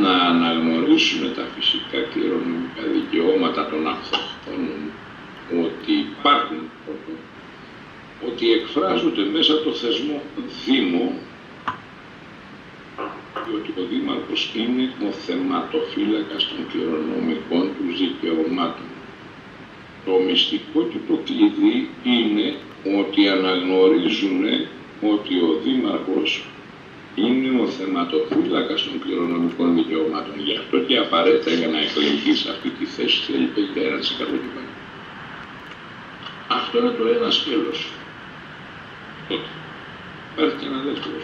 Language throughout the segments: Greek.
να αναγνωρίσουν τα φυσικά κληρονομικά δικαιώματα των αυτοχθόνων, ότι υπάρχουν, ότι εκφράζονται μέσα από το θεσμό Δήμο, και ότι ο Δήμαρχος είναι ο θεματοφύλακας των κληρονομικών του δικαιωμάτων. Το μυστικό και το κλειδί είναι ότι αναγνωρίζουν ότι ο Δήμαρχος είναι ο θεματοφύλακας των κληρονομικών δικαιωμάτων. Γι' αυτό και απαραίτητα για να εκλεγεί σε αυτή τη θέση θέλει 51% κυβέρνηση. Αυτό είναι το ένα σκέλος. Τότε υπάρχει και ένα δεύτερο.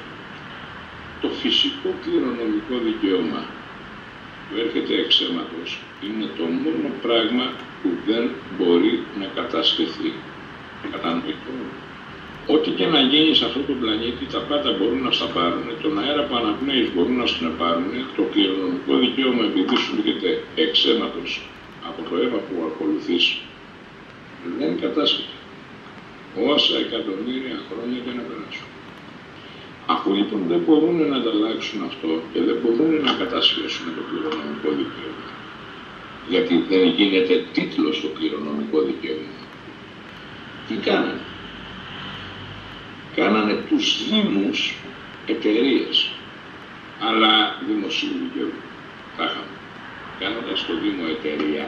Το φυσικό κληρονομικό δικαίωμα που έρχεται εξ αίματος είναι το μόνο πράγμα που δεν μπορεί να κατασχεθεί. Κατανοητό. Ό,τι και να γίνει σε αυτόν τον πλανήτη, τα πάντα μπορούν να στα πάρουν. Τον αέρα που αναπνέεις μπορούν να στον πάρουν. Το κληρονομικό δικαίωμα, επειδή σου έρχεται εξ αίματος από το αίμα που ακολουθείς, δεν κατάσχεται. Όσα εκατομμύρια χρόνια και να περάσουν. Αφού λοιπόν δεν μπορούν να ανταλλάξουν αυτό και δεν μπορούν να κατασχέσουν το κληρονομικό δικαίωμα, γιατί δεν γίνεται τίτλος στο κληρονομικό δικαίωμα, τι κάνανε? Κάνανε τους Δήμους εταιρείες, αλλά δημοσίου δικαίου. Τα είχαμε. Κάνοντας το Δήμο εταιρεία,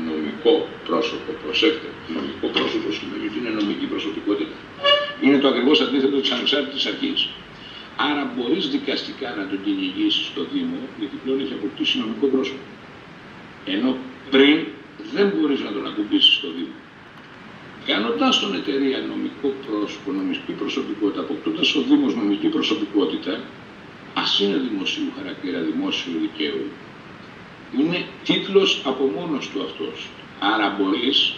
νομικό πρόσωπο, προσέξτε, νομικό πρόσωπο σημαίνει ότι είναι νομική προσωπικότητα. Είναι το ακριβώς αντίθετο της ανεξάρτητης αρχής. Άρα μπορείς δικαστικά να τον κυνηγήσεις στο Δήμο, γιατί πλέον έχει αποκτήσει νομικό πρόσωπο. Ενώ πριν δεν μπορείς να τον ακουμπήσεις στο Δήμο. Κάνοντας τον εταιρεία νομικό πρόσωπο, νομική προσωπικότητα, αποκτώντας ο Δήμος νομική προσωπικότητα, ας είναι δημοσίου χαρακτήρα, δημόσιου δικαίου, είναι τίτλος από μόνος του αυτός. Άρα μπορείς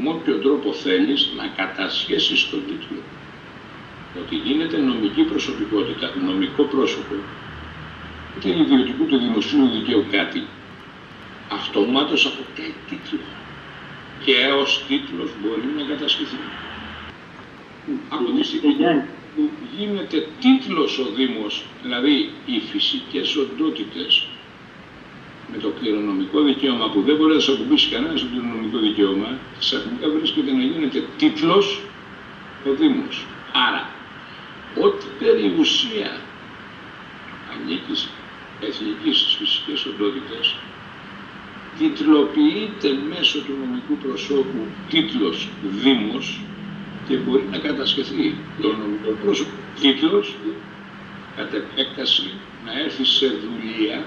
με όποιο τρόπο θέλεις να κατασχέσεις τον τίτλο. Ότι γίνεται νομική προσωπικότητα, νομικό πρόσωπο, είτε ιδιωτικού του δημοσίου δικαίου κάτι, αυτομάτως αποκτάει τίτλο. Και ως τίτλος μπορεί να κατασχεθεί. Από τη στιγμή που γίνεται τίτλος ο Δήμος, δηλαδή οι φυσικές οντότητες, με το κληρονομικό δικαίωμα που δεν μπορεί να σε ακουμπήσει κανένα στο κληρονομικό δικαίωμα, ξαφνικά βρίσκεται να γίνεται τίτλος ο Δήμος. Άρα, ό,τι περιουσία ανήκει εθνικής στις φυσικές οντότητες, τιτλοποιείται μέσω του νομικού προσώπου τίτλος Δήμος και μπορεί να κατασχεθεί το νομικό πρόσωπο τίτλος, κατ' επέκταση να έρθει σε δουλεία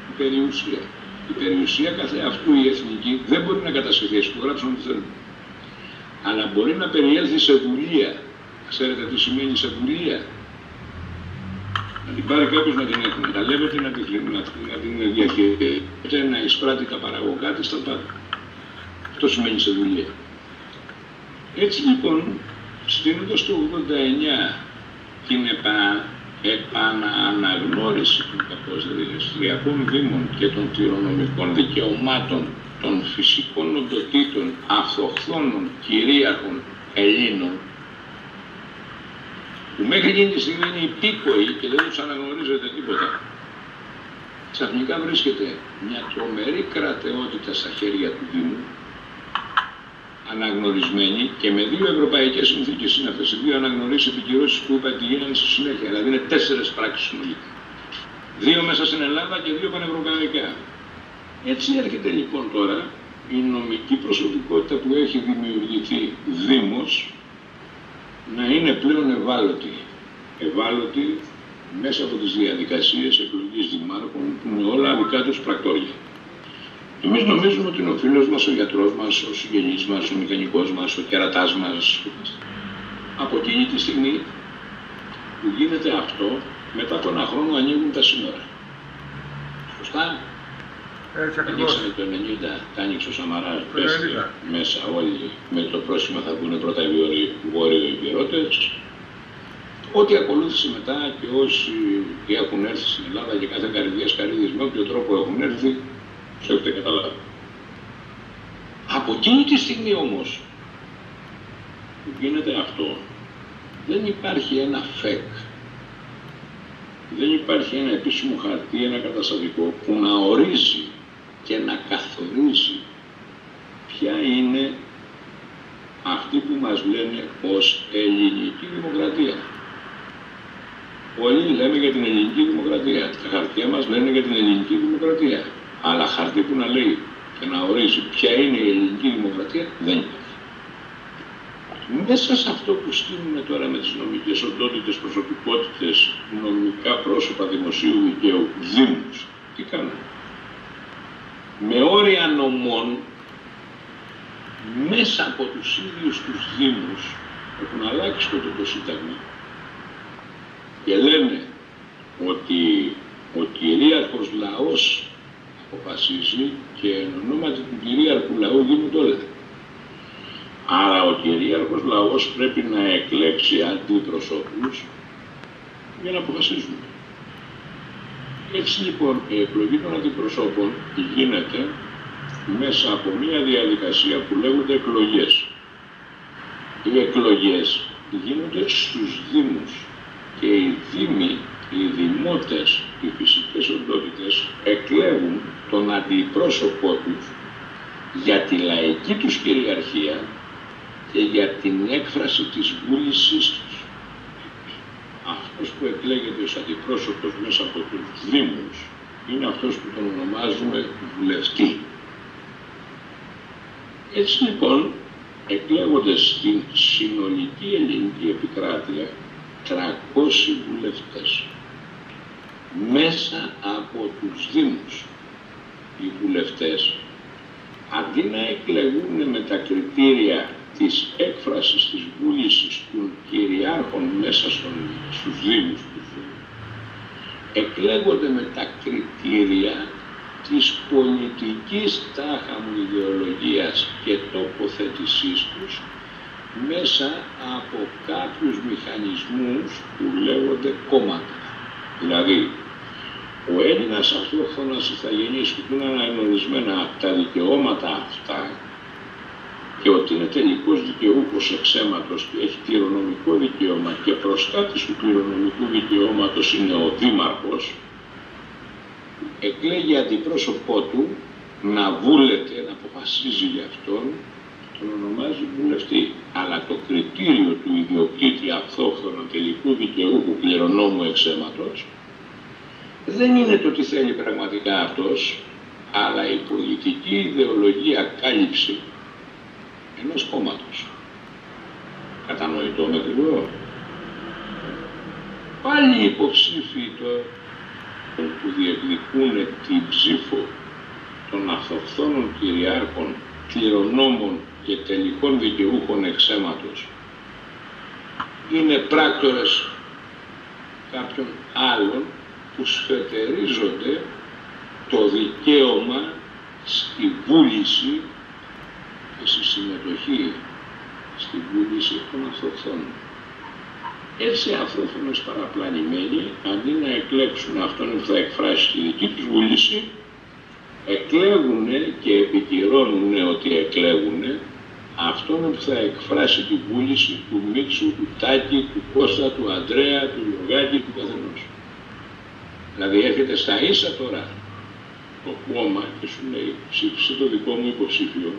η περιουσία. Η περιουσία καθεαυτού η εθνική δεν μπορεί να κατασχεθεί, ας υπογράψουν ό,τι θέλουν. Αλλά μπορεί να περιέλθει σε δουλεία. Ξέρετε τι σημαίνει σε δουλεία? Να την πάρει κάποιος να την εκμεταλλεύεται, να την διαχειρίζεται, να εισπράττει τα παραγωγά της, τα πάντα. Αυτό σημαίνει σε δουλεία. Έτσι λοιπόν, στείνοντας το 89 την επανααναγνώριση των καθοστριακών δήμων και των κληρονομικών δικαιωμάτων των φυσικών οντοτήτων αυτοχθόνων κυρίαρχων Ελλήνων, που μέχρι εκείνη τη στιγμή είναι υπήκοοι και δεν τους αναγνωρίζεται τίποτα, ξαφνικά βρίσκεται μια τρομερή κρατεότητα στα χέρια του Δήμου, αναγνωρισμένη και με δύο ευρωπαϊκές συνθήκες είναι αυτές οι δύο αναγνωρίσεις επικυρώσεις που είπα ότι γίνανε στη συνέχεια. Δηλαδή είναι 4 πράξεις συνολικά. 2 μέσα στην Ελλάδα και 2 πανευρωπαϊκά. Έτσι έρχεται λοιπόν τώρα η νομική προσωπικότητα που έχει δημιουργηθεί Δήμος να είναι πλέον ευάλωτη. Ευάλωτη μέσα από τις διαδικασίες εκλογής δημάρχων που είναι όλα δικά τους πρακτόρια. Εμείς νομίζουμε ότι είναι ο φίλος μας, ο γιατρός μας, ο συγγενής μας, ο μηχανικός μας, ο κερατάς μας. Από εκείνη τη στιγμή που γίνεται αυτό, μετά από ένα χρόνο ανοίγουν τα σύνορα. Σωστά? Ανοίξανε το 90, τα άνοιξε ο Σαμαράς, μέσα όλοι με το πρόσημα θα βγουν πρώτα οι βόρειοι υπηρώτες. Ό,τι ακολούθησε μετά και όσοι έχουν έρθει στην Ελλάδα και κάθε καρυδίας καρύδης με όποιο τρόπο έχουν έρθει, το έχετε καταλάβει. Από εκείνη τη στιγμή όμως που γίνεται αυτό, δεν υπάρχει ένα φεκ. δεν υπάρχει ένα επίσημο χαρτί, ένα καταστατικό που να ορίζει και να καθορίζει ποια είναι αυτή που μας λένε ως ελληνική δημοκρατία. Όλοι λέμε για την ελληνική δημοκρατία. Τα χαρτιά μας λένε για την ελληνική δημοκρατία. Αλλά χαρτί που να λέει και να ορίζει ποια είναι η ελληνική δημοκρατία δεν υπάρχει. Μέσα σε αυτό που στείλουμε τώρα με τις νομικές οντότητες, προσωπικότητες, νομικά πρόσωπα δημοσίου δικαίου, δήμους, τι κάνουμε? Με όρια νομών, μέσα από τους ίδιους τους δήμους, έχουν αλλάξει το Σύνταγμα και λένε ότι ο κυρίαρχος λαός αποφασίζει και εν ονόματι του κυρίαρχου λαού γίνονται όλα. Άρα ο κυρίαρχος λαός πρέπει να εκλέξει αντιπροσώπους για να αποφασίζουν. Έτσι λοιπόν η εκλογή των αντιπροσώπων γίνεται μέσα από μια διαδικασία που λέγονται εκλογές. Οι εκλογές γίνονται στους δήμους και οι δήμοι, οι δημότες, οι φυσικές οντότητες εκλέγουν τον αντιπρόσωπό τους για τη λαϊκή τους κυριαρχία και για την έκφραση της βούλησής τους. Αυτός που εκλέγεται ως αντιπρόσωπος μέσα από τους δήμους είναι αυτός που τον ονομάζουμε βουλευτή. Έτσι λοιπόν εκλέγονται στην συνολική ελληνική επικράτεια 300 βουλευτές. Μέσα από τους δήμους οι βουλευτές, αντί να εκλεγούν με τα κριτήρια της έκφρασης της βούλησης των κυριάρχων μέσα στους δήμους τους, εκλέγονται με τα κριτήρια της πολιτικής τάχα μου ιδεολογίας και τοποθέτησής τους μέσα από κάποιους μηχανισμούς που λέγονται κόμματα. Δηλαδή, ο Έλληνας αυτόχθονας ηθαγενής που είναι αναγνωρισμένα τα δικαιώματα αυτά και ότι είναι τελικός δικαιούχος εξαίματος και έχει κληρονομικό δικαίωμα και προστάτης του κληρονομικού δικαιώματος είναι ο Δήμαρχος, εκλέγει αντιπρόσωπό του να βούλεται, να αποφασίζει για αυτόν, τον ονομάζει βουλευτή. Αλλά το κριτήριο του ιδιοκτήτη αυτόχθονα τελικού δικαιούχου κληρονόμου εξαίματος δεν είναι το τι θέλει πραγματικά αυτός, αλλά η πολιτική ιδεολογία κάλυψη ενός κόμματος. Κατανοητό με εγώ. Πάλι οι υποψήφοι που διεκδικούν την ψήφο των αυτοχθόνων κυριάρχων, κληρονόμων και τελικών δικαιούχων εξαίματος είναι πράκτορες κάποιων άλλων που σφετερίζονται το δικαίωμα στη βούληση και στη συμμετοχή στη βούληση των αυτοχθόνων. Έτσι οι αυτόχθονες παραπλανημένοι, αντί να εκλέξουν αυτόν που θα εκφράσει τη δική τους βούληση, εκλέγουν και επικυρώνουν ότι εκλέγουν αυτόν που θα εκφράσει τη βούληση του Μίτσου, του Τάκη, του Κώστα, του Ανδρέα, του Λογάκη, του καθενός. Δηλαδή έρχεται στα ίσα τώρα το κόμμα και σου λέει ψήφισε το δικό μου υποψήφιο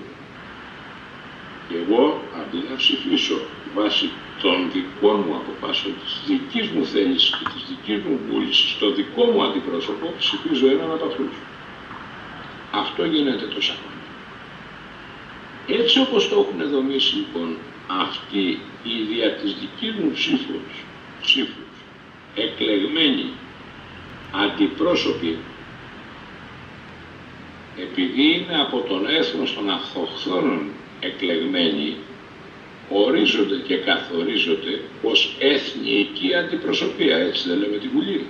και εγώ αντί να ψηφίσω βάσει των δικών μου αποφάσεων, της δικής μου θέλησης και της δικής μου βούλησης, το δικό μου αντιπρόσωπο, ψηφίζω έναν από αυτούς. Αυτό γίνεται τόσα χρόνια. Έτσι όπως το έχουν δομήσει λοιπόν αυτοί οι δια της δικής μου ψήφους εκλεγμένοι αντιπρόσωποι, επειδή είναι από τον έθνος των αυτοχθόνων εκλεγμένοι, ορίζονται και καθορίζονται ως εθνική αντιπροσωπεία, έτσι δεν λέμε τη Βουλή.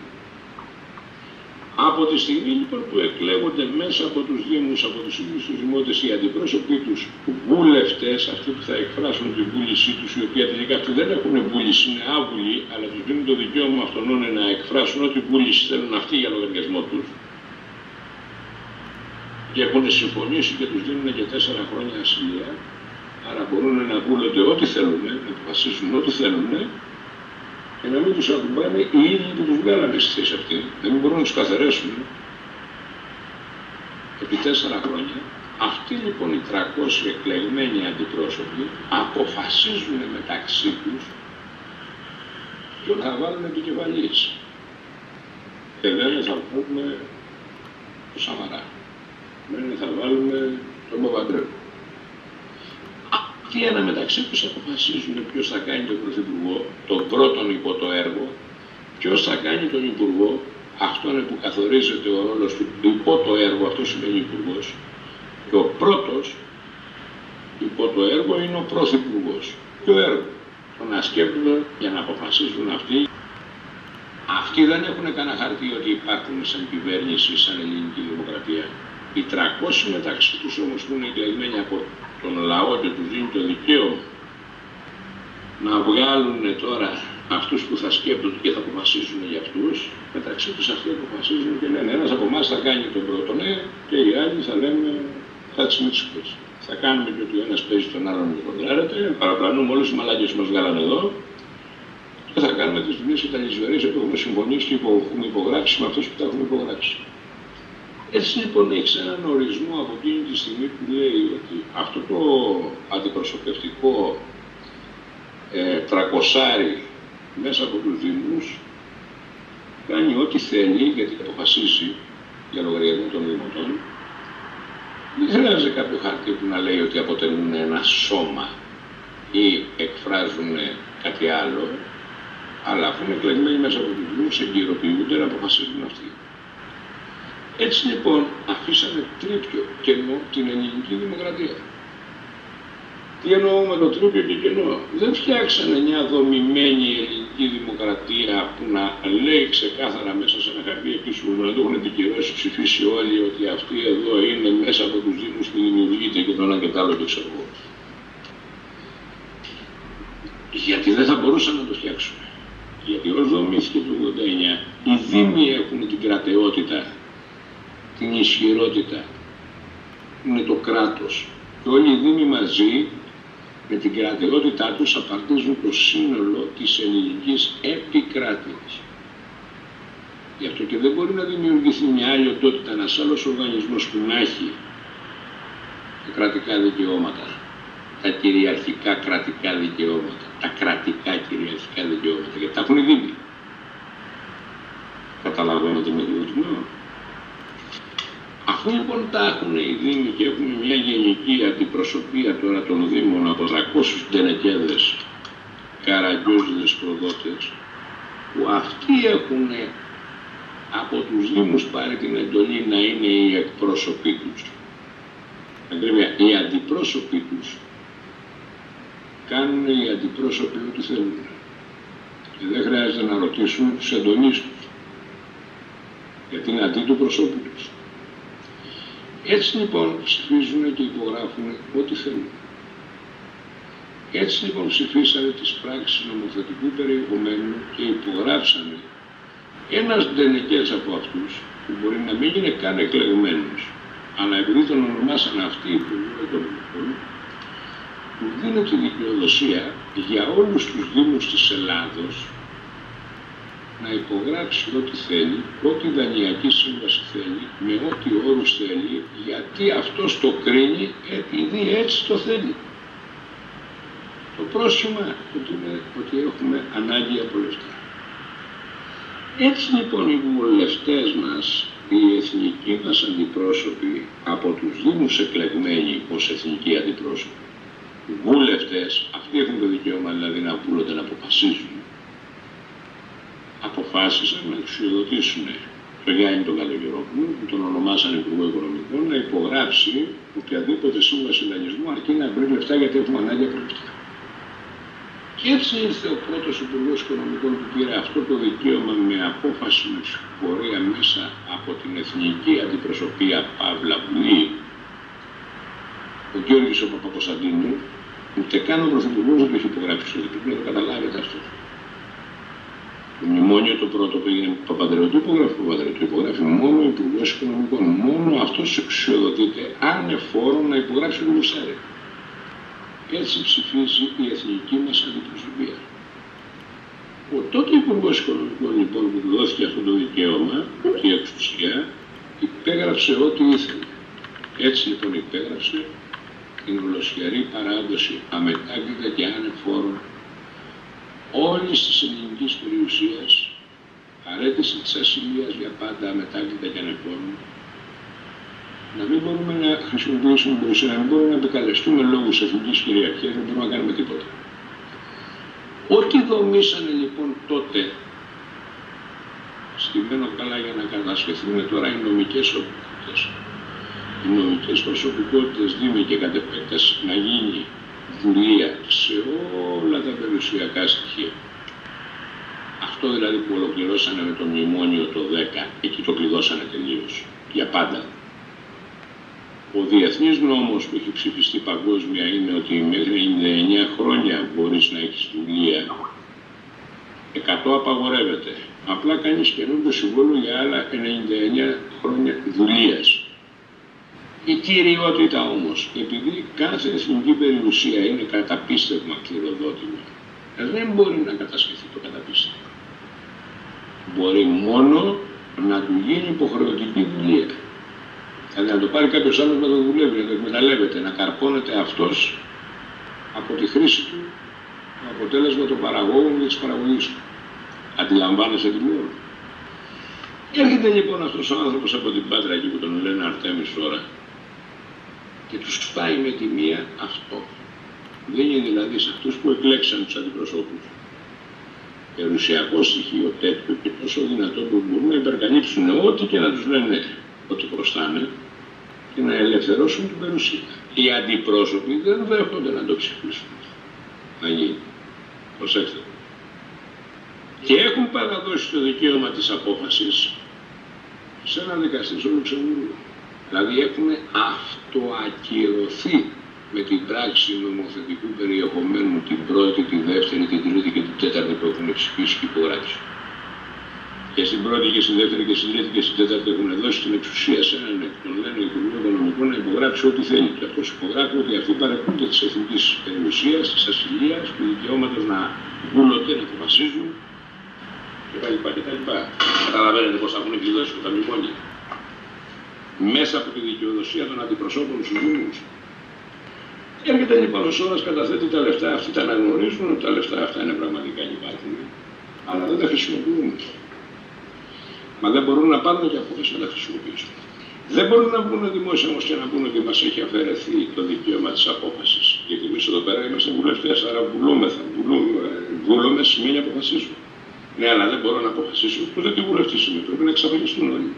Από τη στιγμή λοιπόν που εκλέγονται μέσα από τους Δήμους, από τους ίδιους τους δημότες, οι αντιπρόσωποι τους βουλευτές, αυτοί που θα εκφράσουν τη βούλησή τους, οι οποίοι τελικά αυτοί δεν έχουν βούληση, είναι άβουλοι, αλλά τους δίνουν το δικαίωμα αυτόν να εκφράσουν ό,τι βούληση θέλουν αυτοί για λογαριασμό τους. Και έχουν συμφωνήσει και τους δίνουν και 4 χρόνια ασυλία, άρα μπορούν να βούλονται ό,τι θέλουν, να αποφασίσουν ό,τι θέλουν και να μην τους ακουμπάνε οι ίδιοι που τους βγάλανε στη θέση αυτή, να μην μπορούν να τους καθαρέσουν επί 4 χρόνια. Αυτοί λοιπόν οι 300 εκλεγμένοι αντιπρόσωποι αποφασίζουν μεταξύ τους ποιον θα βάλουν επικεφαλής. Και λένε θα βάλουμε τον Σαμαρά, λένε θα βάλουμε τον Παπαντρέου. Αυτοί ένα μεταξύ τους αποφασίζουν ποιος θα κάνει τον Πρωθυπουργό, τον πρώτον υπό το έργο, ποιος θα κάνει τον Υπουργό, αυτόν που καθορίζεται ο ρόλος του υπό το έργο, αυτό σημαίνει Υπουργός, και ο πρώτος υπό το έργο είναι ο Πρωθυπουργός. Και ο έργο τον ασκέπτονται για να αποφασίζουν αυτοί. Αυτοί δεν έχουν κανένα χαρτί ότι υπάρχουν σαν κυβέρνηση, σαν ελληνική δημοκρατία. Οι 300 μεταξύ τους όμως που είναι εκλεγμένοι από τον λαό και τους δίνει το δικαίωμα να βγάλουν τώρα αυτούς που θα σκέπτονται και θα αποφασίζουν για αυτούς, μεταξύ τους αυτοί αποφασίζουν και λένε ένας από εμάς θα κάνει τον πρώτο ναι και οι άλλοι θα λέμε θα τις μίτσικες. Θα κάνουμε και ότι ο ένας παίζει τον άλλον και κοντράρεται, παραπλανούμε όλους τους μαλάκες που μας βγάλανε εδώ και θα κάνουμε τις δουλειές και τα λησβερίες που έχουμε συμφωνήσει και έχουμε υπογράψει με αυτούς που τα έχουμε υπογράψει. Έτσι λοιπόν έχεις έναν ορισμό από εκείνη τη στιγμή που λέει ότι αυτό το αντιπροσωπευτικό τρακοσάρι μέσα από τους Δήμους κάνει ό,τι θέλει γιατί αποφασίζει για λογαριασμό των Δημοτών. Δεν χρειάζεται κάποιο χαρτί που να λέει ότι αποτελούν ένα σώμα ή εκφράζουν κάτι άλλο, αλλά αφού είναι εκλεγμένοι μέσα από τους Δήμους εγκυροποιούνται να αποφασίζουν αυτοί. Έτσι λοιπόν αφήσαμε τρίπιο κενό την ελληνική δημοκρατία. Τι εννοώ με το τρίπιο και κενό? Δεν φτιάξανε μια δομημένη ελληνική δημοκρατία που να λέει ξεκάθαρα μέσα σε ένα χαρτί επίσημο, να το έχουν δικαιώσει, ψηφίσει όλοι ότι αυτή εδώ είναι μέσα από τους Δήμους που δημιουργείται και το ένα και το άλλο το ξέρω. Γιατί δεν θα μπορούσαν να το φτιάξουν. Γιατί ως δομήθηκε το 89 οι Δήμοι έχουν την κρατεότητα, την ισχυρότητα, είναι το κράτος. Και όλοι οι Δήμοι μαζί με την κρατεότητά τους απαρτίζουν το σύνολο της ελληνικής επικράτειας. Γι' αυτό και δεν μπορεί να δημιουργηθεί μια άλλη οντότητα, ένας άλλος οργανισμός που να έχει τα κρατικά δικαιώματα, τα κυριαρχικά κρατικά δικαιώματα, τα κρατικά κυριαρχικά δικαιώματα, γιατί τα έχουν οι Δήμοι. Καταλαβαίνετε με τι λέω? Αφού λοιπόν τα έχουν οι Δήμοι και έχουμε μια γενική αντιπροσωπεία τώρα των Δήμων από 300 ντενεκέδες, καραγκιόζιδες προδότες, που αυτοί έχουν από τους Δήμους πάρει την εντολή να είναι οι εκπρόσωποι τους. Ακρίβεια, οι αντιπρόσωποι τους κάνουν οι αντιπρόσωποι ό,τι θέλουν. Και δεν χρειάζεται να ρωτήσουν τους εντονείς τους, γιατί είναι αντί του προσώπου τους. Έτσι λοιπόν ψηφίζουν και υπογράφουν ό,τι θέλουν. Έτσι λοιπόν ψηφίσανε τις πράξεις νομοθετικού περιεχομένου και υπογράψανε ένας ντενεκές από αυτούς που μπορεί να μην είναι καν εκλεγμένος, αλλά επειδή τον ονομάσαν αυτοί οι Υπουργοί Οικονομικών, που δίνουν τη δικαιοδοσία για όλους τους Δήμους της Ελλάδος να υπογράψει ό,τι θέλει, ό,τι δανειακή σύμβαση θέλει, με ό,τι όρους θέλει, γιατί αυτός το κρίνει επειδή έτσι το θέλει. Το πρόσχημα είναι ότι έχουμε ανάγκη από λεφτά. Έτσι λοιπόν οι βουλευτές μας, οι εθνικοί μας αντιπρόσωποι, από τους Δήμους εκλεγμένοι ως εθνικοί αντιπρόσωποι, βουλευτές, αυτοί έχουν το δικαίωμα δηλαδή να βούλονται να αποφασίζουν, αποφάσισαν να εξουσιοδοτήσουν τον Γιάννη τον Καλογερόπουλο, που τον ονομάσαν Υπουργό Οικονομικών, να υπογράψει οποιαδήποτε σύμβαση δανεισμού αρκεί να βρει λεφτά, γιατί έχουμε ανάγκη από λεφτά. Και έτσι ήρθε ο πρώτος Υπουργός Οικονομικών που πήρε αυτό το δικαίωμα με απόφαση με ψηφοφορία μέσα από την Εθνική Αντιπροσωπεία Παύλα Βουλή, ο Γιώργης ο Παπακοσταντίνου, ούτε καν ο Πρωθυπουργός δεν το έχει υπογράψει, πρέπει να το καταλάβετε αυτό. Το μνημόνιο το πρώτο που έγινε Παπανδρέου, το υπογράφει ο Παπανδρέου, το υπογράφει μόνο ο Υπουργός Οικονομικών. Μόνο αυτός εξουσιοδοτείται ανεφόρον να υπογράψει το Μουσάρι. Έτσι ψηφίζει η εθνική μας αντιπροσωπεία. Ο τότε Υπουργός Οικονομικών λοιπόν που του δόθηκε αυτό το δικαίωμα και η εξουσία υπέγραψε ό,τι ήθελε. Έτσι λοιπόν υπέγραψε την ολοσχερή παράδοση αμετάκλητα και άνεφόρων όλης της ελληνικής περιουσίας, παρέτηση της ασυλίας για πάντα αμετάκλητα και ανεφόρων, να μην μπορούμε να χρησιμοποιήσουμε την περιουσία, να μην μπορούμε να επικαλεστούμε λόγους εθνικής κυριαρχίας, δεν μπορούμε να κάνουμε τίποτα. Ό,τι δομήσανε λοιπόν τότε, στημένο καλά για να κατασχεθούν τώρα οι νομικές προσωπικότητες. Οι νομικές προσωπικότητες δήμοι και κατ' επέκταση να γίνει δουλεία σε όλα τα περιουσιακά στοιχεία. Αυτό δηλαδή που ολοκληρώσανε με το μνημόνιο το 10, εκεί το κλειδώσανε τελείως, για πάντα. Ο διεθνής νόμος που έχει ψηφιστεί παγκόσμια είναι ότι μέχρι 99 χρόνια μπορείς να έχεις δουλεία. 100 απαγορεύεται. Απλά κάνεις καινούργιο συμβόλαιο για άλλα 99 χρόνια δουλείας. Η κυριότητα όμως, επειδή κάθε εθνική περιουσία είναι καταπίστευμα κληροδότημα, δεν μπορεί να κατασχεθεί το καταπίστευμα. Μπορεί μόνο να του γίνει υποχρεωτική δουλεία. Δηλαδή να το πάρει κάποιος άλλος να το δουλεύει, να το εκμεταλλεύεται, να καρπώνεται αυτός από τη χρήση του το αποτέλεσμα των παραγόγων και της παραγωγής του. Αντιλαμβάνεσαι τι λέω. Έρχεται λοιπόν αυτός ο άνθρωπος από την Πάτρα εκεί που τον λένε Αρτέμις τώρα και τους πάει με τη μία αυτό. Δίνει δηλαδή σε αυτούς που εκλέξαν τους αντιπροσώπους περιουσιακό στοιχείο τέτοιο και τόσο δυνατό που μπορούν να υπερκαλύψουν ό,τι και να τους λένε ότι προστάνε και να ελευθερώσουν την περιουσία. Οι αντιπρόσωποι δεν δέχονται να το ψηφίσουν. Να γίνει. Προσέξτε. Και έχουν παραδώσει το δικαίωμα της απόφασης σε ένα δικαστή στο Λουξεμβούργο. Δηλαδή έχουν αυτοακυρωθεί με την πράξη νομοθετικού περιεχομένου την πρώτη, τη δεύτερη, την τρίτη και την τέταρτη που έχουν ψηφίσει και υπογράψει. Και στην πρώτη και στην δεύτερη και στην τρίτη και στην τέταρτη έχουν δώσει την εξουσία σε έναν εκ των λένε Υπουργό Οικονομικών να υπογράψει ό,τι θέλει. Και αυτός υπογράφει ότι αυτοί παρεκούνται της εθνικής περιουσίας, της ασυλίας, του δικαιώματος να βούλονται, να αποφασίζουν κτλ. Καταλαβαίνετε πώς θα έχουν εκδηλώσει τα μνημόνια. Μέσα από τη δικαιοδοσία των αντιπροσώπων στους νομούς. Έρχεται λοιπόν ο Σόρας, καταθέτει τα λεφτά, αυτοί τα αναγνωρίζουν ότι τα λεφτά αυτά είναι πραγματικά υπάρχουν, αλλά δεν τα χρησιμοποιούν. Μα δεν μπορούν να πάρουν και απόφαση να τα χρησιμοποιήσουν. Δεν μπορούν να βγουν δημόσια όμως και να πούν ότι μας έχει αφαιρεθεί το δικαίωμα της απόφασης. Γιατί εμείς εδώ πέρα είμαστε βουλευτές, άρα βουλούμε σημαίνει αποφασίζουν. Ναι, αλλά δεν μπορώ να αποφασίσω, ούτε τι βουλευτής είμαι, πρέπει να εξαφανιστούν όλοι.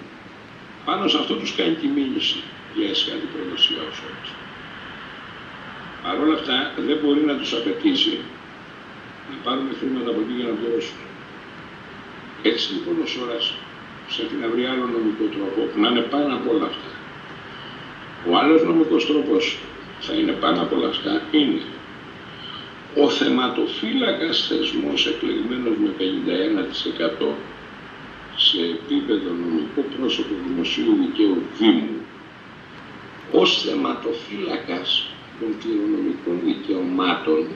Πάνω σε αυτό τους κάνει τη μήνυση για αισιάτη προδοσία ο Σόρας. Παρ' όλα αυτά δεν μπορεί να τους απαιτήσει να πάρουν χρήματα από εκεί για να πληρώσουν. Έτσι λοιπόν ο Σόρας ψάχνει να βρει άλλο νομικό τρόπο που να είναι πάνω από όλα αυτά. Ο άλλος νομικός τρόπος θα είναι πάνω από όλα αυτά είναι ο θεματοφύλακας θεσμός εκλεγμένος με 51% σε επίπεδο νομικό πρόσωπο δημοσίου δικαίου Δήμου ως θεματοφύλακας των κληρονομικών δικαιωμάτων.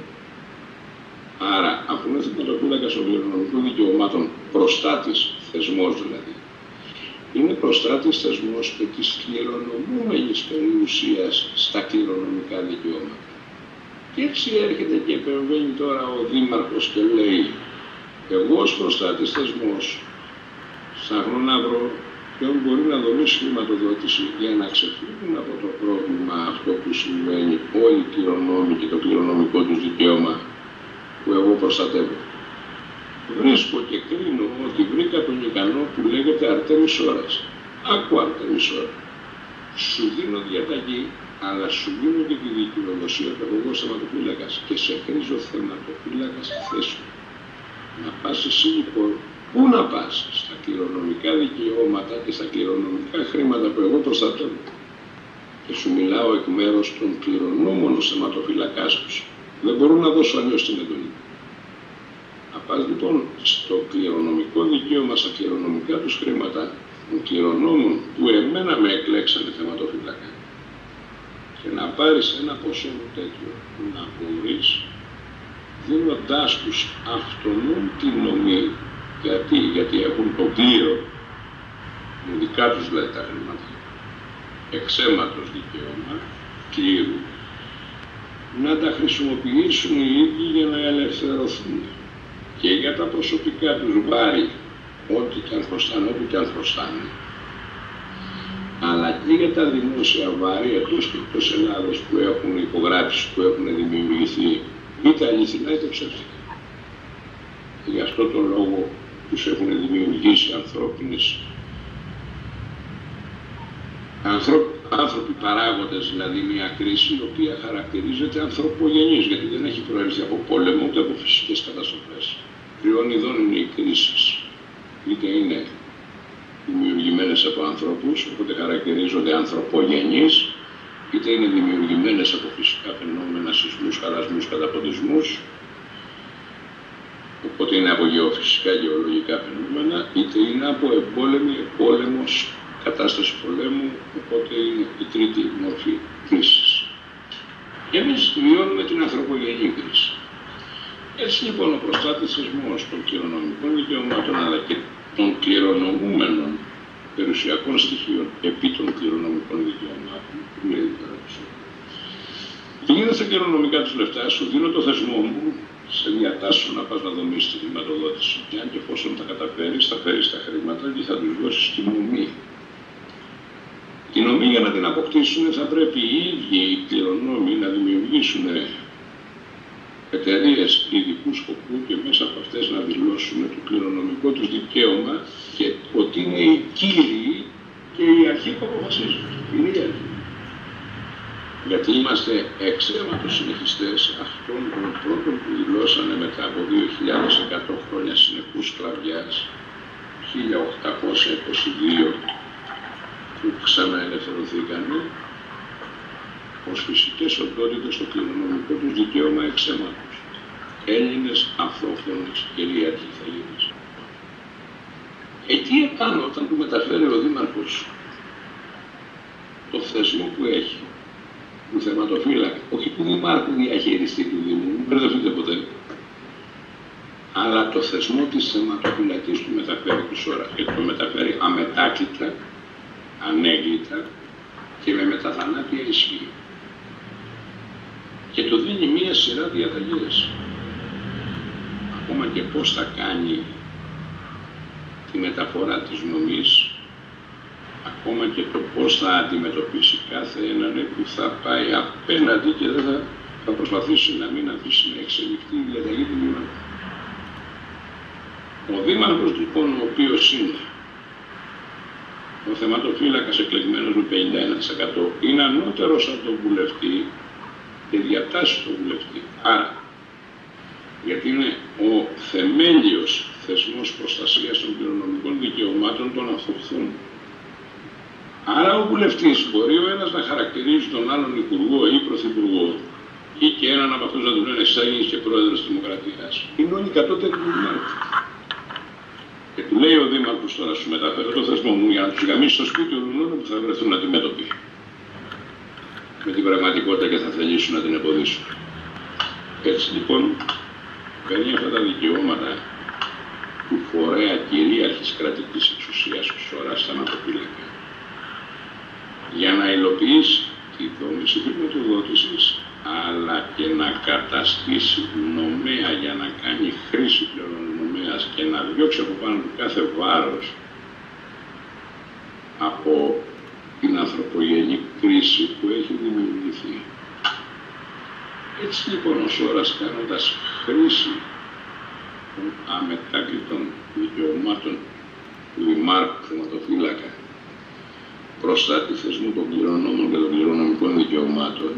Άρα, αφού είναι θεματοφύλακας των κληρονομικών δικαιωμάτων, προστάτης θεσμός δηλαδή, είναι προστάτης θεσμός και της κληρονομούμενης περιουσίας στα κληρονομικά δικαιώματα. Και έτσι έρχεται και επεμβαίνει τώρα ο Δήμαρχος και λέει εγώ ως προστάτης θεσμός ψάχνω να βρω ποιον μπορεί να δομήσει χρηματοδότηση για να ξεφύγουν από το πρόβλημα αυτό που συμβαίνει όλοι οι κληρονόμοι και το κληρονομικό τους δικαίωμα που εγώ προστατεύω. Βρίσκω και κρίνω ότι βρήκα τον ικανό που λέγεται Αρτέμις Σόρας. Άκου Αρτέμις Σόρα. Σου δίνω διαταγή, αλλά σου δίνω και τη δικαιοδοσία του εγώ θεματοφύλακας και σε χρήζω θεματοφύλακα στη θέση μου. Να πας εσύ λοιπόν, πού να πας, στα κληρονομικά δικαιώματα και στα κληρονομικά χρήματα που εγώ προστατεύω. Και σου μιλάω εκ μέρους των κληρονόμων ως θεματοφύλακάς τους. Δεν μπορώ να δώσω αλλιώς την εντολή. Να πας λοιπόν στο κληρονομικό δικαίωμα, στα κληρονομικά τους χρήματα των κληρονόμων που εμένα με εκλέξανε θεματοφύλακα και να πάρεις ένα ποσό τέτοιο να μπορείς δίνοντάς τους αυτονούν τη νομή. Γιατί έχουν το κλήρο, δικά τους δηλαδή τα χρήματα, εξαίματος δικαίωμα, κλήρου, να τα χρησιμοποιήσουν οι ίδιοι για να ελευθερωθούν και για τα προσωπικά τους βάρη, ό,τι και αν χρωστάνε, αλλά και για τα δημόσια βάρη εκτός και εκτός Ελλάδος που έχουν υπογράψει, που έχουν δημιουργηθεί, είτε αληθινά είτε ψεύτικα. Γι' αυτό το λόγο τους έχουν δημιουργήσει άνθρωποι παράγοντες, δηλαδή μια κρίση η οποία χαρακτηρίζεται ανθρωπογενής, γιατί δεν έχει προέλθει από πόλεμο ούτε από φυσικές καταστροφές. Τριών ειδών είναι οι κρίσεις. Είτε είναι δημιουργημένες από ανθρώπους, οπότε χαρακτηρίζονται ανθρωπογενείς, είτε είναι δημιουργημένες από φυσικά φαινόμενα, σεισμούς, χαρασμούς, καταποντισμούς, οπότε είναι από γεωφυσικά, γεωλογικά φαινόμενα, είτε είναι από πόλεμος, κατάσταση πολέμου, οπότε είναι η τρίτη μορφή κρίσης. Και εμείς βιώνουμε την ανθρωπογενή κρίση. Έτσι λοιπόν ο προστάτης θεσμός των κληρονομικών δικαιωμάτων, αλλά και των κληρονομούμενων περιουσιακών στοιχείων επί των κληρονομικών δικαιωμάτων, που είναι ιδιαίτερα. Πηγαίνοντας στα κληρονομικά τους λεφτά, σου δίνω το θεσμό μου, σε διατάσσω να πας να δομήσεις τη χρηματοδότηση. Και αν και εφόσον τα καταφέρεις, θα φέρεις τα χρήματα και θα τους δώσεις τη νομή. Τη νομή για να την αποκτήσουν θα πρέπει οι ίδιοι οι κληρονόμοι να δημιουργήσουν εταιρείες ειδικού σκοπού και μέσα από αυτές να δηλώσουν το κληρονομικό τους δικαίωμα και ότι είναι οι κύριοι και οι αρχή που αποφασίζουν. Είναι οι αρχή. Γιατί είμαστε εξαίματος συνεχιστές αυτών των πρώτων που δηλώσανε μετά από 2.100 χρόνια συνεχούς σκλαβιάς, 1822, που ξαναελευθερωθήκανε ως φυσικές οντότητες στο κληρονομικό τους δικαίωμα εξαίματος. Έλληνες, αυτόχθονες, κυρίαρχοι Έλληνες. Εκεί επάνω, όταν του μεταφέρει ο Δήμαρχος το θεσμό που έχει, του θεματοφύλακα, όχι του Δημάρχου διαχειριστή του Δήμου, μην μπερδευτείτε ποτέ, αλλά το θεσμό της θεματοφυλακής του μεταφέρει τους ώρα και το μεταφέρει αμετάκλητα, ανέγκλητα και με μεταθανάτια ισχύ. Και το δίνει μία σειρά διαταγές. Ακόμα και πώς θα κάνει τη μεταφορά της νομής, ακόμα και το πώς θα αντιμετωπίσει κάθε έναν που θα πάει απέναντι και δεν θα προσπαθήσει να μην αφήσει να εξελιχθεί η διαταγή του Δήμαρχου. Ο Δήμαρχος λοιπόν, ο οποίος είναι ο θεματοφύλακας εκλεγμένος με 51%, είναι ανώτερος από τον βουλευτή και διατάσσει τον βουλευτή. Άρα, γιατί είναι ο θεμέλιος θεσμός προστασίας των κληρονομικών δικαιωμάτων των αυτοχθών. Άρα ο βουλευτής μπορεί ο ένας να χαρακτηρίζει τον άλλον υπουργό ή πρωθυπουργό ή και έναν από αυτούς να του λένε «Εσύ και πρόεδρος της Δημοκρατίας». Είναι όλοι κατώτεροι του Δημάρχου. Και του λέει ο Δήμαρχος τώρα σου μεταφέρω το θεσμό μου για να τους γαμίσει στο σπίτι όλων που θα βρεθούν αντιμέτωποι με την πραγματικότητα και θα θελήσουν να την εμποδίσουν. Έτσι λοιπόν παίρνει αυτά τα δικαιώματα του φορέα κυρίαρχης κρατικής εξουσίας του ΣΟΡΑ θεματοφύλακα για να υλοποιήσει τη δόμηση χρηματοδότησης, αλλά και να καταστήσει νομέα για να κάνει χρήση πλέον νομέας και να διώξει από πάνω του κάθε βάρος από την ανθρωπογενή κρίση που έχει δημιουργηθεί. Έτσι λοιπόν ο ΣΟΡΑς, κάνοντας χρήση των αμετάκλητων δικαιωμάτων του Δημάρχου θεματοφύλακα προστάτη θεσμού των κληρονόμων και των κληρονομικών δικαιωμάτων,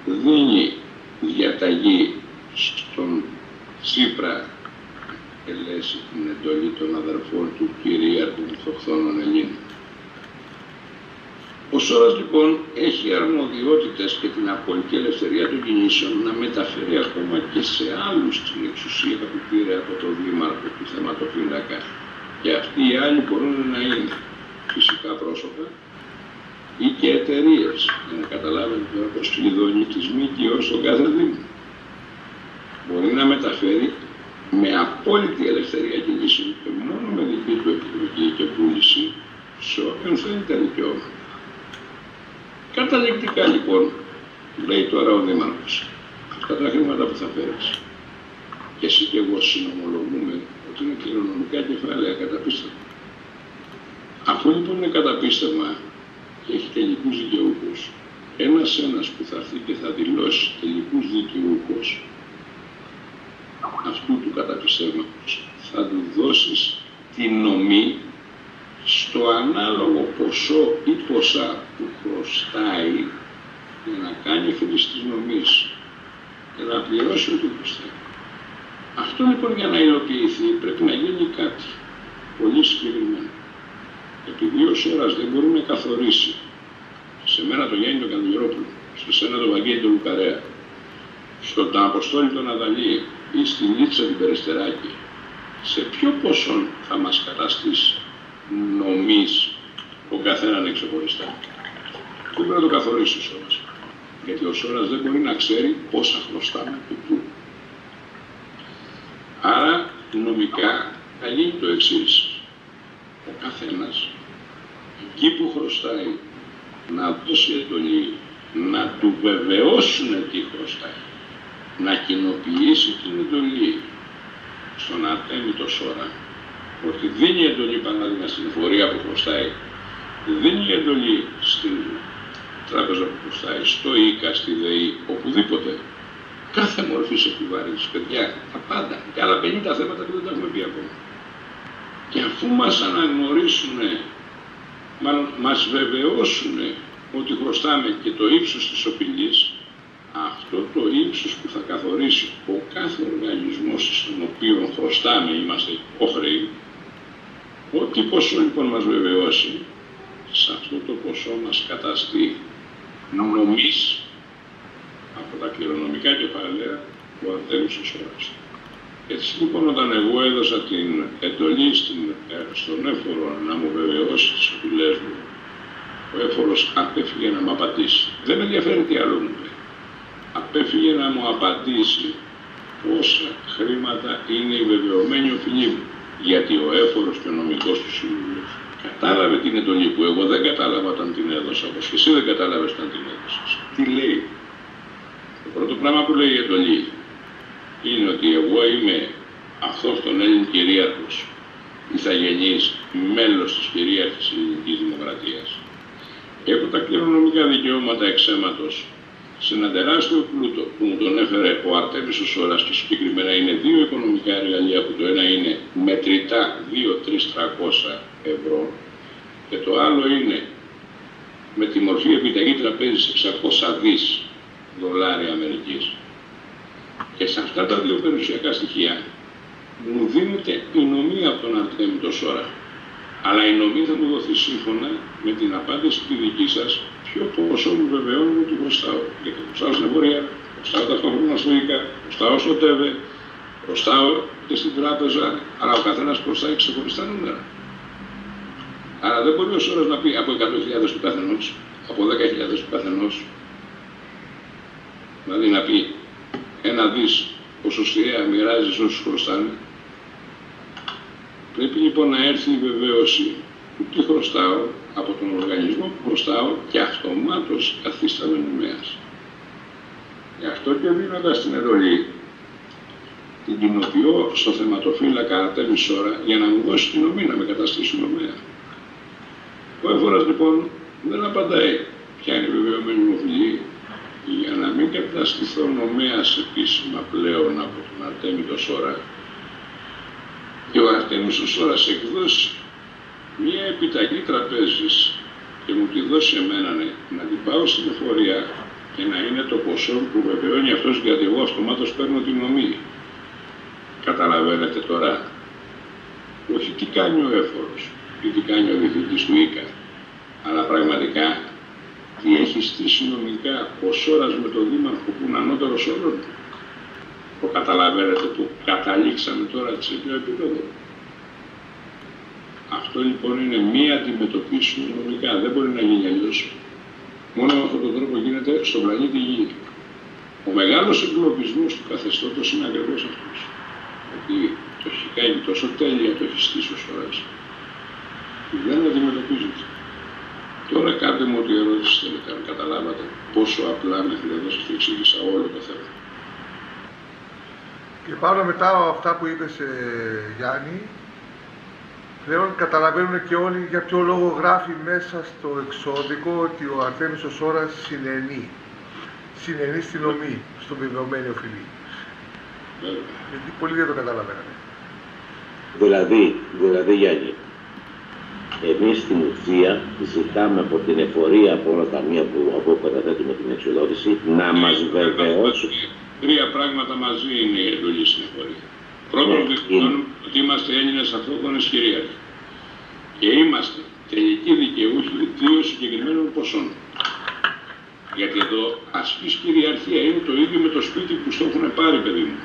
δίνει διαταγή στον Τσίπρα ελέσει την εντολή των αδερφών του κυρίαρχου αυτοχθόνων Ελλήνων. Ο ΣΟΡΑς λοιπόν έχει αρμοδιότητες και την απολυτική ελευθερία των κινήσεων να μεταφέρει ακόμα και σε άλλους την εξουσία που πήρε από τον Δήμαρχο του θεματοφύλακα. Και αυτοί οι άλλοι μπορούν να είναι φυσικά πρόσωπα ή και εταιρείες, για να καταλάβετε τώρα πως κλειδώνει της ΜΚΟ στον κάθε Δήμο. μπορεί να μεταφέρει με απόλυτη ελευθερία κινήσεων και μόνο με δική του επιλογή και βούληση σε όποιον θέλει τα δικαιώματα. Καταληκτικά λοιπόν, λέει τώρα ο Δήμαρχος, αυτά τα χρήματα που θα φέρεις. Και εσύ και εγώ συνομολογούμε ότι είναι κληρονομικά κεφάλαια καταπίστευμα. Αφού λοιπόν είναι καταπίστευμα και έχει τελικούς δικαιούχους, ένας που θα έρθει και θα δηλώσει τελικούς δικαιούχους αυτού του καταπιστεύματος, θα του δώσεις τη νομή στο ανάλογο ποσό ή ποσά που χρωστάει για να κάνει χρήση της νομής και να πληρώσει ό,τι χρωστάει. Αυτό λοιπόν για να υλοποιηθεί πρέπει να γίνει κάτι πολύ συγκεκριμένο. Επειδή ο Σόρας δεν μπορεί να καθορίσει σε μένα τον Γιάννη τον Κανδυλιόπουλο, σε σένα τον Βαγγέλη τον Λουκαρέα, στον Αποστόλη τον Αδαλή ή στη Λίτσα την Περιστεράκη, σε ποιο ποσό θα μας καταστήσει νομής τον καθέναν ξεχωριστά. Δεν πρέπει να το καθορίσει ο Σόρας. Γιατί ο Σόρας δεν μπορεί να ξέρει πόσα χρωστάμε και πού. Άρα νομικά θα γίνει το εξής. Ο καθένας εκεί που χρωστάει να δώσει εντολή, να του βεβαιώσουν τι χρωστάει, να κοινοποιήσει την εντολή στον Αρτέμιτο Σόρα ότι δίνει εντολή παράδειγμα στην εφορία που χρωστάει, δίνει εντολή στην τράπεζα που χρωστάει, στο ΙΚΑ, στη ΔΕΗ, οπουδήποτε. Κάθε μορφής επιβάρυνσης, παιδιά, τα πάντα. Και άλλα 50 θέματα που δεν τα έχουμε πει ακόμα. Και αφού μας αναγνωρίσουν, μάλλον μας βεβαιώσουν ότι χρωστάμε και το ύψος της οφειλής, αυτό το ύψος που θα καθορίσει ο κάθε οργανισμός στον οποίο χρωστάμε, είμαστε υποχρεοί, ό,τι ποσό λοιπόν μας βεβαιώσει, σε αυτό το ποσό μας καταστεί νομής από τα κληρονομικά κεφάλαια που Αρτέμις ο Σόρας. Έτσι λοιπόν όταν εγώ έδωσα την εντολή στον έφορο να μου βεβαιώσει τις οφειλές μου, ο έφορος απέφυγε να μου απαντήσει. Δεν με ενδιαφέρει τι άλλο μου πει. Απέφυγε να μου απαντήσει πόσα χρήματα είναι η βεβαιωμένη οφειλή μου. Γιατί ο έφορος και ο νομικός του σύμβουλος κατάλαβε την εντολή που εγώ δεν κατάλαβα όταν την έδωσα, όπως και εσύ δεν κατάλαβες όταν την έδωσες. Τι λέει? Το πρώτο πράγμα που λέει η εντολή είναι ότι εγώ είμαι αυτός τον Έλλην κυρίαρχος, ηθαγενής, μέλος της κυρίαρχης ελληνικής δημοκρατίας. Έχω τα κληρονομικά δικαιώματα εξαίματος σε ένα τεράστιο πλούτο που μου τον έφερε ο Αρτέμις ο Σόρας και συγκεκριμένα είναι δύο οικονομικά εργαλεία που το ένα είναι μετρητά 2-3-300 ευρώ και το άλλο είναι με τη μορφή επιταγή τραπέζης 600 δις δολάρια Αμερικής. Και σε αυτά τα δύο περιουσιακά στοιχεία μου δίνεται η νομή από τον Αρτέμι το Σόρα. Αλλά η νομή θα μου δοθεί σύμφωνα με την απάντηση τη δική σας ποιο ποσό μου βεβαιώνω ότι χρωστάω. Γιατί χρωστάω στην εφορία, χρωστάω ταυτόχρονα στο ΙΚΑ, χρωστάω στο ΤΕΒΕ, χρωστάω και στην τράπεζα, αλλά ο καθένας χρωστάει ξεχωριστά νούμερα. Άρα δεν μπορεί ο Σόρας να πει από 100.000 του καθενός, από 10.000 του καθενός. Δηλαδή να πει ένα δις ποσοστιαία μοιράζει σε όσους χρωστάνε. Πρέπει λοιπόν να έρθει η βεβαίωση του τι χρωστάω από τον οργανισμό που χρωστάω και αυτομάτως καθίσταμαι νομέας. Γι' αυτό και δίνοντας την εντολή, την κοινοποιώ στο θεματοφύλακα Αρτέμις Σόρα για να μου δώσει την νομή, να με καταστήσει νομέα. Ο έφορας λοιπόν δεν απαντάει ποια είναι η βεβαιωμένη μου οφειλή, για να μην καταστηθώ νομέας επίσημα πλέον από τον Αρτέμι το Σόρα. Και ο Αρτέμις ο Σόρας εκδώσει μία επιταγή τραπέζης και μου τη δώσει εμένα να την πάω στην εφορία και να είναι το ποσό που βεβαιώνει αυτός, γιατί εγώ αυτομάτως παίρνω την νομή. Καταλαβαίνετε τώρα, όχι τι κάνει ο έφορος ή τι κάνει ο διευθυντής του ΙΚΑ, αλλά πραγματικά τι έχει στήσει νομικά ο Σόρας με τον Δήμαρχο που είναι ανώτερος όλων. Το καταλαβαίνετε που καταλήξαμε τώρα σε ποιο επίπεδο. Αυτό λοιπόν είναι μία αντιμετωπίση νομικά. Δεν μπορεί να γίνει αλλιώς. Μόνο με αυτόν τον τρόπο γίνεται στον πλανήτη Γη. Ο μεγάλος εγκλωβισμός του καθεστώτος είναι ακριβώς αυτός. Ότι το έχει κάνει τόσο τέλεια, το έχει στήσει ο Σόρας, που δεν αντιμετωπίζεται. Τώρα κάντε μου ό,τι ερώτηση θέλετε, αν καταλάβατε πόσο απλά μέχρι εδώ σας το εξήγησα όλο το θέμα. Και πάνω μετά από αυτά που είπες, Γιάννη, πλέον καταλαβαίνουν και όλοι για ποιο λόγο γράφει μέσα στο εξώδικο ότι ο Αρθέμης ο Σόρας συνενεί. Συνενεί στην ομή, στον βεβαιωμένη οφειλή. Γιατί πολλοί δεν το καταλαβαίνανε. Δηλαδή Γιάννη, εμείς στην ουσία ζητάμε από την εφορία, από όλα τα μία που καταθέτουμε την εξοδότηση, να μας βεβαιώσουν. Τρία πράγματα μαζί είναι η εντολή στην εφορία. Πρώτον, ότι είμαστε Έλληνες αυτόχθονες κυρίαρχοι. Και είμαστε τελικοί δικαιούχοι δύο συγκεκριμένων ποσών. Γιατί εδώ ασκείς κυριαρχία είναι το ίδιο με το σπίτι που στο έχουν πάρει, παιδί μου.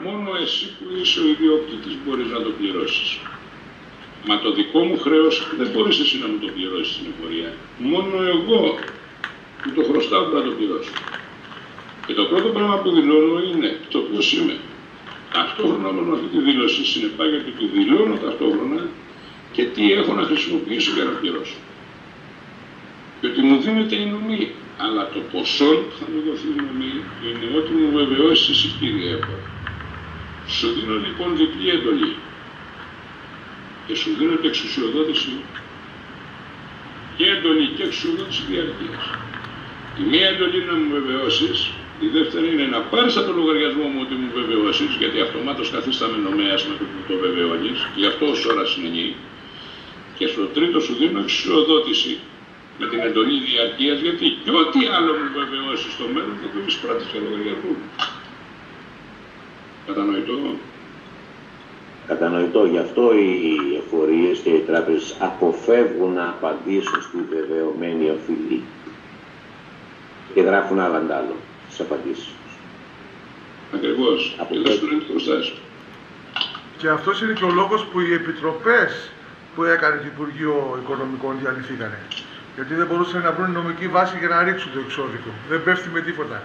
Μόνο εσύ που είσαι ο ιδιοκτήτης μπορείς να το πληρώσεις. Μα το δικό μου χρέος δεν μπορείς εσύ να μου το πληρώσεις στην εφορία. Μόνο εγώ που το χρωστάω που να το πληρώσω. Και το πρώτο πράγμα που δηλώνω είναι το ποιος είμαι. Ταυτόχρονα με αυτή τη δήλωση συνεπάγεται ότι δηλώνω ταυτόχρονα και τι έχω να χρησιμοποιήσω για να πληρώσω. Και ότι μου δίνεται η νομή. Αλλά το ποσό που θα μου δοθεί η νομή είναι ότι μου βεβαιώσει εσύ, κύριε Έπορα. Σου δίνω λοιπόν διπλή εντολή. Και σου δίνω και εξουσιοδότηση. Και εντολή και εξουσιοδότηση διαρκείας. Η μία εντολή να μου βεβαιώσεις, η δεύτερη είναι να πάρεις από το λογαριασμό μου ότι μου βεβαιώσεις, γιατί αυτομάτως καθίσταμε νομέας με το που το βεβαιώνεις, γι' αυτό ο Σόρας συνενεί. Και στο τρίτο σου δίνω εξουσιοδότηση με την εντολή διαρκείας, γιατί και ό,τι άλλο μου βεβαιώσει στο μέλλον θα το εισπράττεις για λογαριασμό μου. Κατανοητό. Κατανοητό. Γι' αυτό οι εφορίες και οι τράπεζες αποφεύγουν να απαντήσουν στη βεβαιωμένη οφειλή και γράφουν άλλα αντάλλο στις απαντήσεις τους. Ακριβώς. Και δεν σου λένε τι προστάσεις. Και αυτός είναι και ο λόγος που οι επιτροπές που έκανε το Υπουργείο Οικονομικών διαλυθήκανε. Γιατί δεν μπορούσαν να βρουν νομική βάση για να ρίξουν το εξώδικο. Δεν πέφτει με τίποτα.